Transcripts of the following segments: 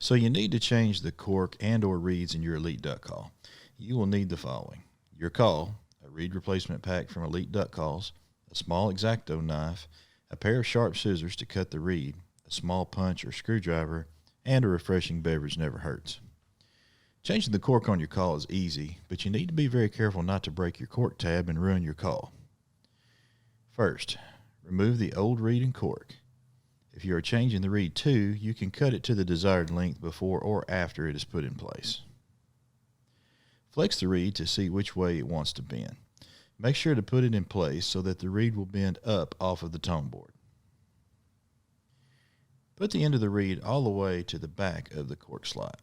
So you need to change the cork and or reeds in your Elite Duck Call. You will need the following: your call, a reed replacement pack from Elite Duck Calls, a small X-Acto knife, a pair of sharp scissors to cut the reed, a small punch or screwdriver, and a refreshing beverage never hurts. Changing the cork on your call is easy, but you need to be very careful not to break your cork tab and ruin your call. First, remove the old reed and cork. If you are changing the reed too, you can cut it to the desired length before or after it is put in place. Flex the reed to see which way it wants to bend. Make sure to put it in place so that the reed will bend up off of the tone board. Put the end of the reed all the way to the back of the cork slot.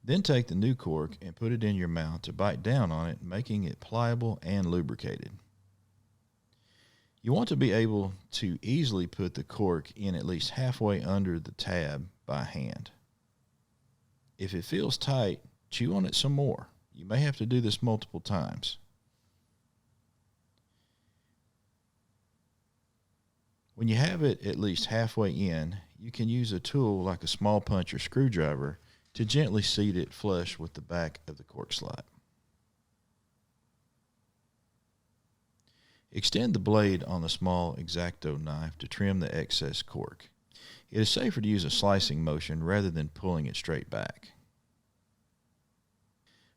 Then take the new cork and put it in your mouth to bite down on it, making it pliable and lubricated. You want to be able to easily put the cork in at least halfway under the tab by hand. If it feels tight, chew on it some more. You may have to do this multiple times. When you have it at least halfway in, you can use a tool like a small punch or screwdriver to gently seat it flush with the back of the cork slot. Extend the blade on the small X-Acto knife to trim the excess cork. It is safer to use a slicing motion rather than pulling it straight back.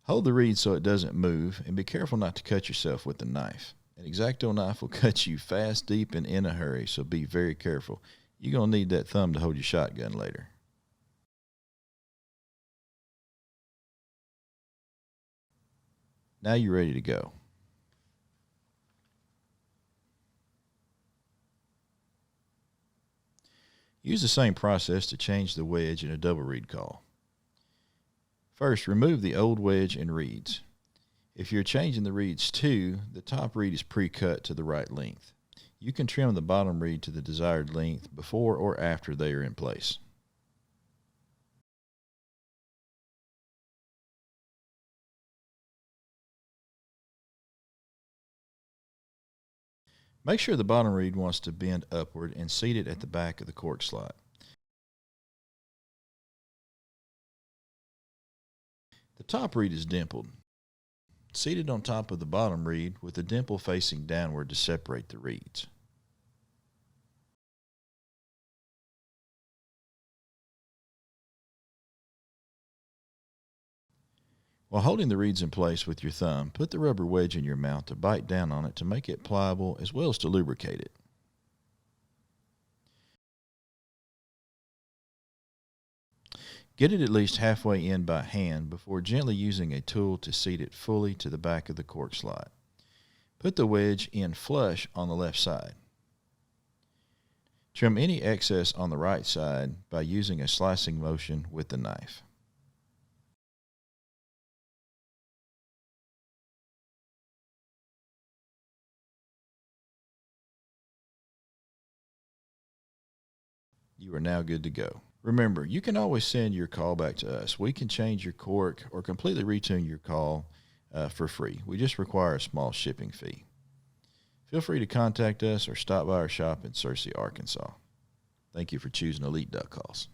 Hold the reed so it doesn't move, and be careful not to cut yourself with the knife. An X-Acto knife will cut you fast, deep, and in a hurry, so be very careful. You're going to need that thumb to hold your shotgun later. Now you're ready to go. Use the same process to change the wedge in a double reed call. First, remove the old wedge and reeds. If you're changing the reeds too, the top reed is pre-cut to the right length. You can trim the bottom reed to the desired length before or after they are in place. Make sure the bottom reed wants to bend upward and seat it at the back of the cork slot. The top reed is dimpled. Seat it on top of the bottom reed with the dimple facing downward to separate the reeds. While holding the reeds in place with your thumb, put the rubber wedge in your mouth to bite down on it to make it pliable as well as to lubricate it. Get it at least halfway in by hand before gently using a tool to seat it fully to the back of the cork slot. Put the wedge in flush on the left side. Trim any excess on the right side by using a slicing motion with the knife. You are now good to go. Remember, you can always send your call back to us. We can change your cork or completely retune your call for free. We just require a small shipping fee. Feel free to contact us or stop by our shop in Searcy, Arkansas. Thank you for choosing Elite Duck Calls.